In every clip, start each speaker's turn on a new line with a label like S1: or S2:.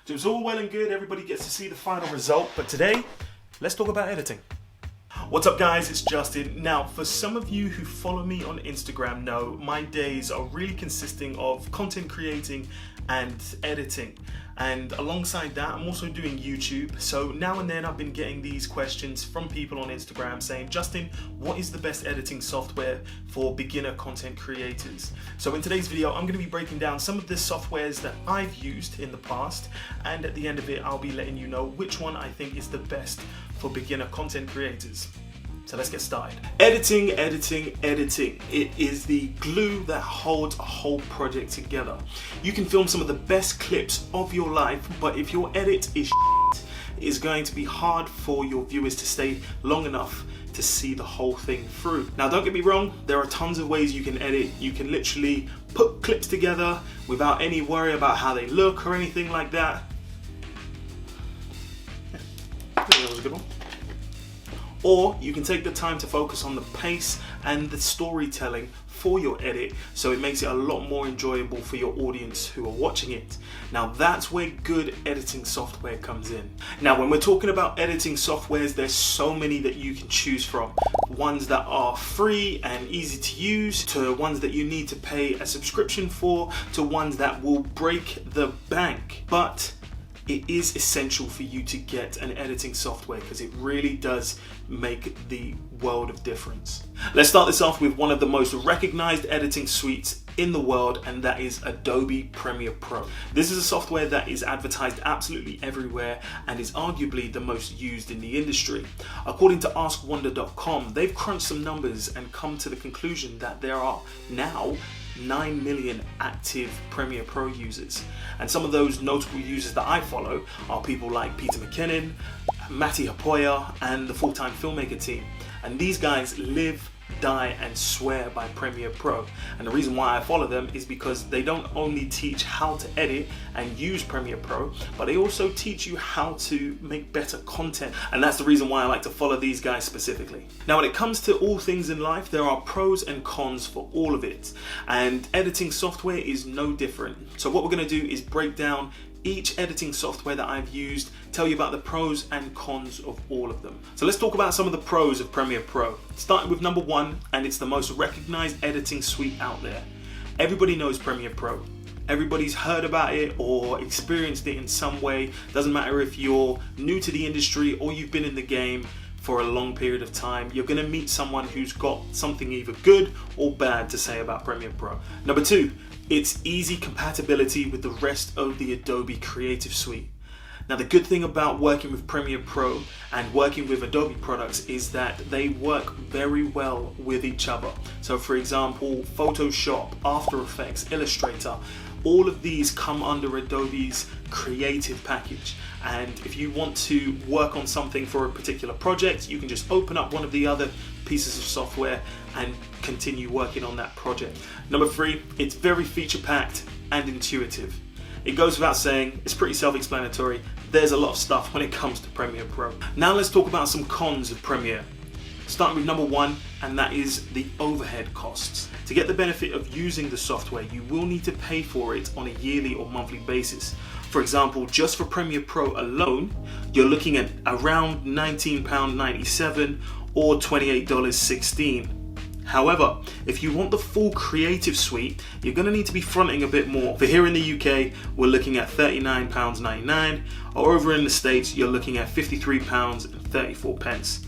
S1: So it's all well and good, everybody gets to see the final result, but today, let's talk about editing. What's up guys, it's Justin. Now, for some of you who follow me on Instagram know, my days are really consisting of content creating and editing. And alongside that, I'm also doing YouTube. So now and then I've been getting these questions from people on Instagram saying, Justin, what is the best editing software for beginner content creators? So in today's video, I'm going to be breaking down some of the softwares that I've used in the past. And at the end of it, I'll be letting you know which one I think is the best for beginner content creators. So let's get started. Editing. It is the glue that holds a whole project together. You can film some of the best clips of your life, but if your edit is shit, it's going to be hard for your viewers to stay long enough to see the whole thing through. Now, don't get me wrong, there are tons of ways you can edit. You can literally put clips together without any worry about how they look or anything like that. I think that was a good one. Or you can take the time to focus on the pace and the storytelling for your edit, so it makes it a lot more enjoyable for your audience who are watching it. Now that's where good editing software comes in. Now when we're talking about editing softwares, there's so many that you can choose from. Ones that are free and easy to use, to ones that you need to pay a subscription for, to ones that will break the bank. But it is essential for you to get an editing software because it really does make the world of difference. Let's start this off with one of the most recognized editing suites in the world, and that is Adobe Premiere Pro. This is a software that is advertised absolutely everywhere and is arguably the most used in the industry. According to AskWonder.com, they've crunched some numbers and come to the conclusion that there are now 9 million active Premiere Pro users. And some of those notable users that I follow are people like Peter McKinnon, Matti Haapoja, and the Full-Time Filmmaker team. And these guys live, die, and swear by Premiere Pro. And the reason why I follow them is because they don't only teach how to edit and use Premiere Pro, but they also teach you how to make better content. And that's the reason why I like to follow these guys specifically. Now, when it comes to all things in life, there are pros and cons for all of it. And editing software is no different. So what we're gonna do is break down each editing software that I've used, tell you about the pros and cons of all of them. So let's talk about some of the pros of Premiere Pro. Starting with number one, and it's the most recognized editing suite out there. Everybody knows Premiere Pro. Everybody's heard about it or experienced it in some way. Doesn't matter if you're new to the industry or you've been in the game for a long period of time, you're gonna meet someone who's got something either good or bad to say about Premiere Pro. Number two, it's easy compatibility with the rest of the Adobe Creative Suite. Now, the good thing about working with Premiere Pro and working with Adobe products is that they work very well with each other. So for example, Photoshop, After Effects, Illustrator, all of these come under Adobe's creative package. And if you want to work on something for a particular project, you can just open up one of the other pieces of software and continue working on that project. Number three, it's very feature-packed and intuitive. It goes without saying, it's pretty self-explanatory. There's a lot of stuff when it comes to Premiere Pro. Now let's talk about some cons of Premiere. Starting with number one, and that is the overhead costs. To get the benefit of using the software, you will need to pay for it on a yearly or monthly basis. For example, just for Premiere Pro alone, you're looking at around £19.97 or $28.16. However, if you want the full creative suite, you're going to need to be fronting a bit more. For here in the UK, we're looking at £39.99, or over in the States, you're looking at £53.34.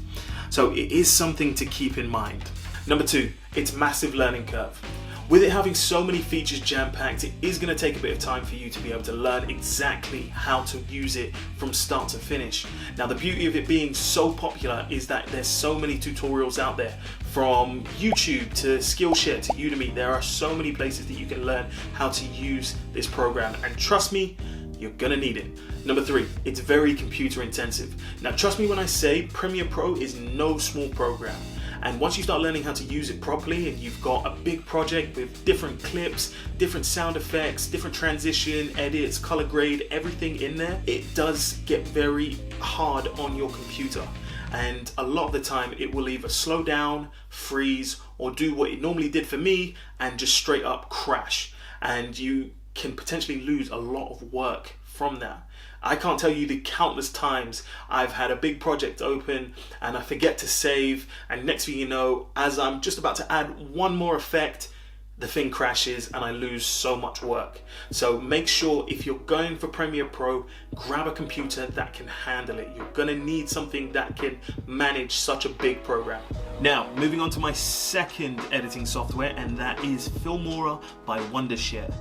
S1: So it is something to keep in mind. Number two, it's massive learning curve. With it having so many features jam-packed, it is going to take a bit of time for you to be able to learn exactly how to use it from start to finish. Now, the beauty of it being so popular is that there's so many tutorials out there, from YouTube to Skillshare to Udemy. There are so many places that you can learn how to use this program, and trust me, you're gonna need it. Number three, it's very computer intensive. Now, trust me when I say Premiere Pro is no small program. And once you start learning how to use it properly and you've got a big project with different clips, different sound effects, different transition, edits, color grade, everything in there, it does get very hard on your computer. And a lot of the time it will either slow down, freeze, or do what it normally did for me and just straight up crash. And you can potentially lose a lot of work from that. I can't tell you the countless times I've had a big project open and I forget to save, and next thing you know, as I'm just about to add one more effect, the thing crashes and I lose so much work. So make sure if you're going for Premiere Pro, grab a computer that can handle it. You're gonna need something that can manage such a big program. Now, moving on to my second editing software, and that is Filmora by Wondershare.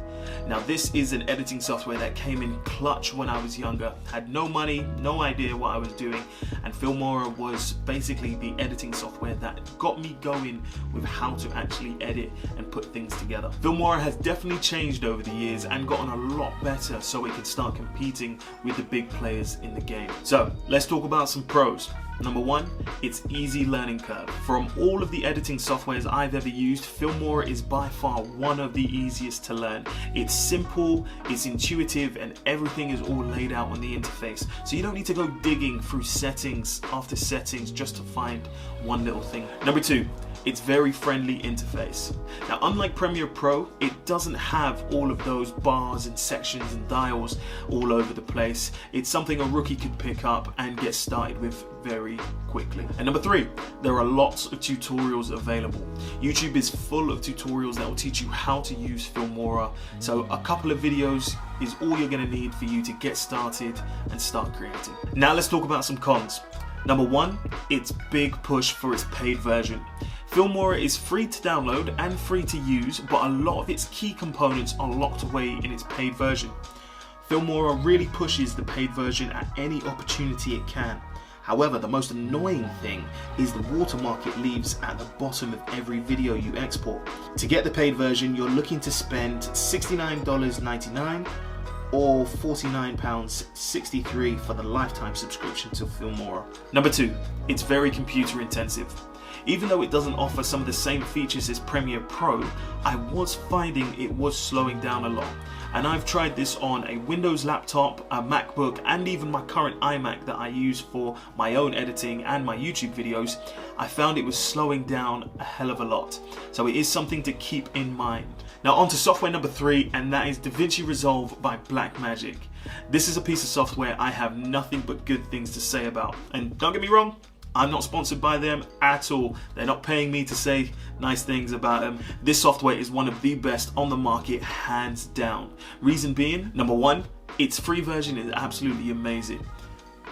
S1: Now, this is an editing software that came in clutch when I was younger. Had no money, no idea what I was doing, and Filmora was basically the editing software that got me going with how to actually edit and put things together. Filmora has definitely changed over the years and gotten a lot better so it can start competing with the big players in the game. So, let's talk about some pros. Number one, it's easy learning curve. From all of the editing softwares I've ever used, Filmora is by far one of the easiest to learn. It's simple, it's intuitive, and everything is all laid out on the interface. So you don't need to go digging through settings after settings just to find one little thing. Number two, it's very friendly interface. Now, unlike Premiere Pro, it doesn't have all of those bars and sections and dials all over the place. It's something a rookie could pick up and get started with very quickly. And number three, there are lots of tutorials available. YouTube is full of tutorials that will teach you how to use Filmora. So a couple of videos is all you're gonna need for you to get started and start creating. Now let's talk about some cons. Number one, it's big push for its paid version. Filmora is free to download and free to use, but a lot of its key components are locked away in its paid version. Filmora really pushes the paid version at any opportunity it can. However, the most annoying thing is the watermark it leaves at the bottom of every video you export. To get the paid version, you're looking to spend $69.99 or £49.63 for the lifetime subscription to Filmora. Number two, it's very computer intensive. Even though it doesn't offer some of the same features as Premiere Pro, I was finding it was slowing down a lot. And I've tried this on a Windows laptop, a MacBook, and even my current iMac that I use for my own editing and my YouTube videos. I found it was slowing down a hell of a lot. So it is something to keep in mind. Now on to software number three, and that is DaVinci Resolve by Blackmagic. This is a piece of software I have nothing but good things to say about. And don't get me wrong, I'm not sponsored by them at all. They're not paying me to say nice things about them. This software is one of the best on the market, hands down. Reason being, number one, its free version is absolutely amazing.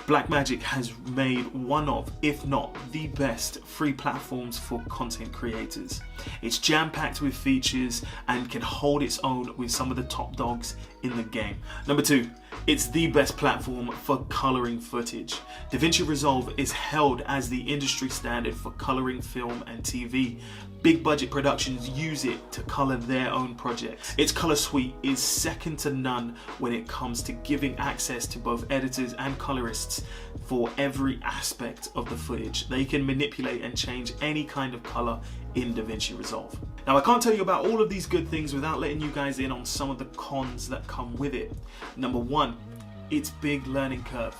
S1: Blackmagic has made one of, if not the best, free platforms for content creators. It's jam-packed with features and can hold its own with some of the top dogs in the game. Number two, it's the best platform for coloring footage. DaVinci Resolve is held as the industry standard for coloring film and TV. Big budget productions use it to color their own projects. Its color suite is second to none when it comes to giving access to both editors and colorists for every aspect of the footage. They can manipulate and change any kind of color in DaVinci Resolve. Now, I can't tell you about all of these good things without letting you guys in on some of the cons that come with it. Number one, it's big learning curve.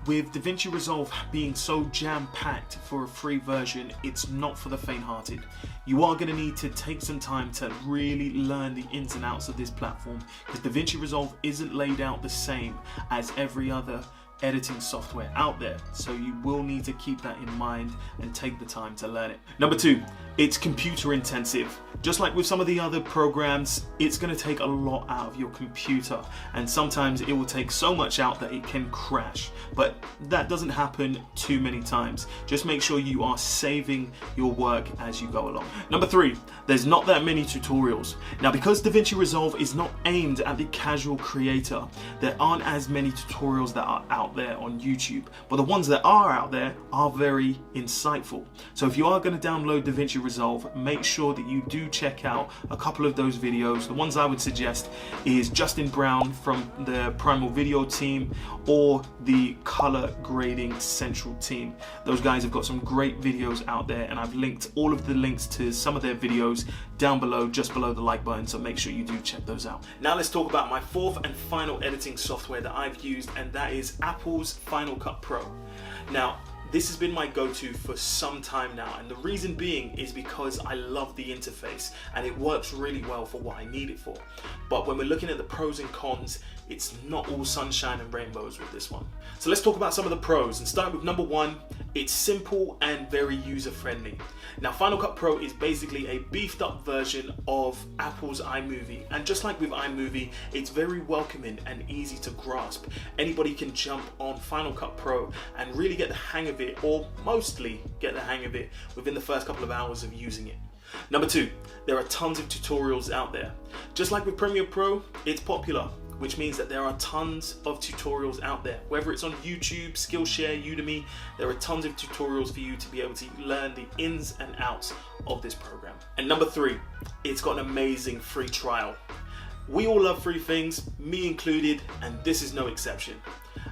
S1: With DaVinci Resolve being so jam-packed for a free version, it's not for the faint-hearted. You are going to need to take some time to really learn the ins and outs of this platform, because DaVinci Resolve isn't laid out the same as every other editing software out there, so you will need to keep that in mind and take the time to learn it. Number two, it's computer intensive. Just like with some of the other programs, it's going to take a lot out of your computer, and sometimes it will take so much out that it can crash, but that doesn't happen too many times. Just make sure you are saving your work as you go along. Number three, there's not that many tutorials. Now, because DaVinci Resolve is not aimed at the casual creator, there aren't as many tutorials that are out there on YouTube, but the ones that are out there are very insightful. So if you are going to download DaVinci Resolve, make sure that you do check out a couple of those videos. The ones I would suggest is Justin Brown from the Primal Video team or the Color Grading Central team. Those guys have got some great videos out there, and I've linked all of the links to some of their videos down below, just below the like button, so make sure you do check those out. Now let's talk about my fourth and final editing software that I've used, and that is Apple's Final Cut Pro. Now, this has been my go-to for some time now, and the reason being is because I love the interface and it works really well for what I need it for. But when we're looking at the pros and cons, it's not all sunshine and rainbows with this one. So let's talk about some of the pros, and start with number one. It's simple and very user-friendly. Now, Final Cut Pro is basically a beefed up version of Apple's iMovie, and just like with iMovie, it's very welcoming and easy to grasp. Anybody can jump on Final Cut Pro and really get the hang of it, or mostly get the hang of it, within the first couple of hours of using it. Number two, there are tons of tutorials out there. Just like with Premiere Pro, it's popular, which means that there are tons of tutorials out there. Whether it's on YouTube, Skillshare, Udemy, there are tons of tutorials for you to be able to learn the ins and outs of this program. And number three, it's got an amazing free trial. We all love free things, me included, and this is no exception.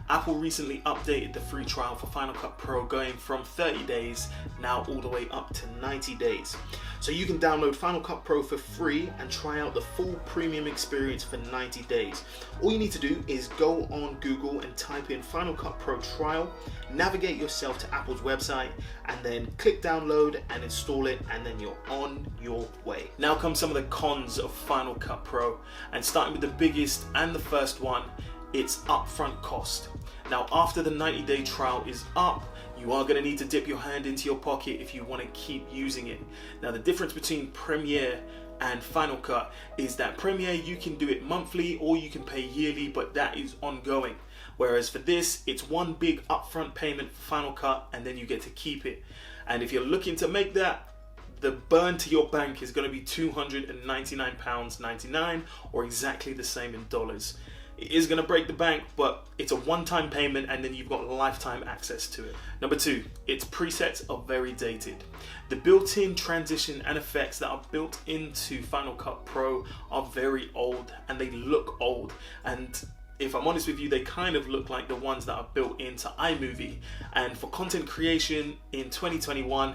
S1: Apple recently updated the free trial for Final Cut Pro, going from 30 days now all the way up to 90 days. So you can download Final Cut Pro for free and try out the full premium experience for 90 days. All you need to do is go on Google and type in Final Cut Pro trial, navigate yourself to Apple's website, and then click download and install it, and then you're on your way. Now come some of the cons of Final Cut Pro, and starting with the biggest and the first one, it's upfront cost. Now, after the 90-day trial is up, you are going to need to dip your hand into your pocket if you want to keep using it. Now, the difference between Premiere and Final Cut is that Premiere, you can do it monthly or you can pay yearly, but that is ongoing. Whereas for this, it's one big upfront payment for Final Cut, and then you get to keep it. And if you're looking to make that, the burn to your bank is going to be £299.99, or exactly the same in dollars. It is going to break the bank, but it's a one-time payment, and then you've got lifetime access to it. Number two, its presets are very dated. The built-in transition and effects that are built into Final Cut Pro are very old, and they look old. And if I'm honest with you, they kind of look like the ones that are built into iMovie. And for content creation in 2021,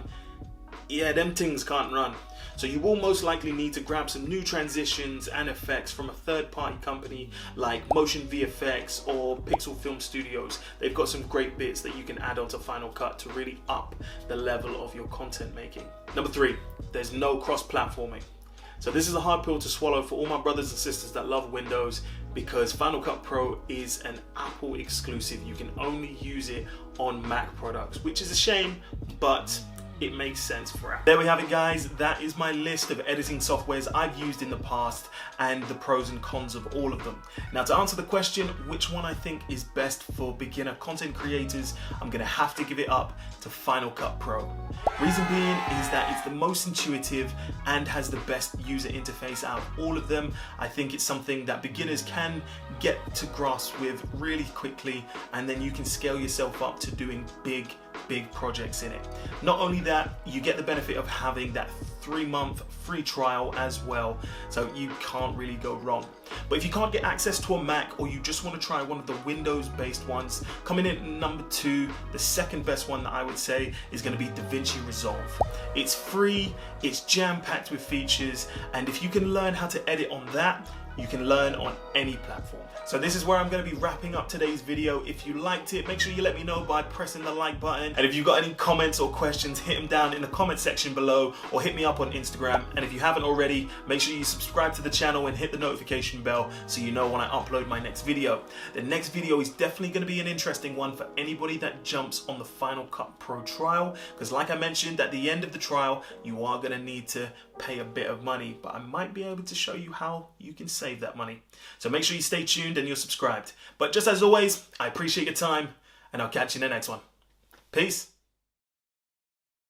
S1: yeah, them things can't run. So you will most likely need to grab some new transitions and effects from a third-party company like Motion VFX or Pixel Film Studios. They've got some great bits that you can add onto Final Cut to really up the level of your content making. Number three, there's no cross-platforming. So this is a hard pill to swallow for all my brothers and sisters that love Windows, because Final Cut Pro is an Apple exclusive. You can only use it on Mac products, which is a shame, but it makes sense for Apple. There we have it, guys. That is my list of editing softwares I've used in the past and the pros and cons of all of them. Now, to answer the question, which one I think is best for beginner content creators, I'm gonna have to give it up to Final Cut Pro. Reason being is that it's the most intuitive and has the best user interface out of all of them. I think it's something that beginners can get to grasp with really quickly, and then you can scale yourself up to doing big projects in it. Not only that, you get the benefit of having that 3-month free trial as well, so you can't really go wrong. But if you can't get access to a Mac, or you just want to try one of the Windows-based ones, coming in at number two, the second best one that I would say is going to be DaVinci Resolve. It's free, it's jam-packed with features, and if you can learn how to edit on that, you can learn on any platform. So this is where I'm going to be wrapping up today's video. If you liked it, make sure you let me know by pressing the like button. And if you've got any comments or questions, hit them down in the comment section below, or hit me up on Instagram. And if you haven't already, make sure you subscribe to the channel and hit the notification bell so you know when I upload my next video. The next video is definitely going to be an interesting one for anybody that jumps on the Final Cut Pro trial, because like I mentioned, at the end of the trial, you are going to need to pay a bit of money, but I might be able to show you how you can save that money. So make sure you stay tuned and you're subscribed. But just as always, I appreciate your time, and I'll catch you in the next one. Peace.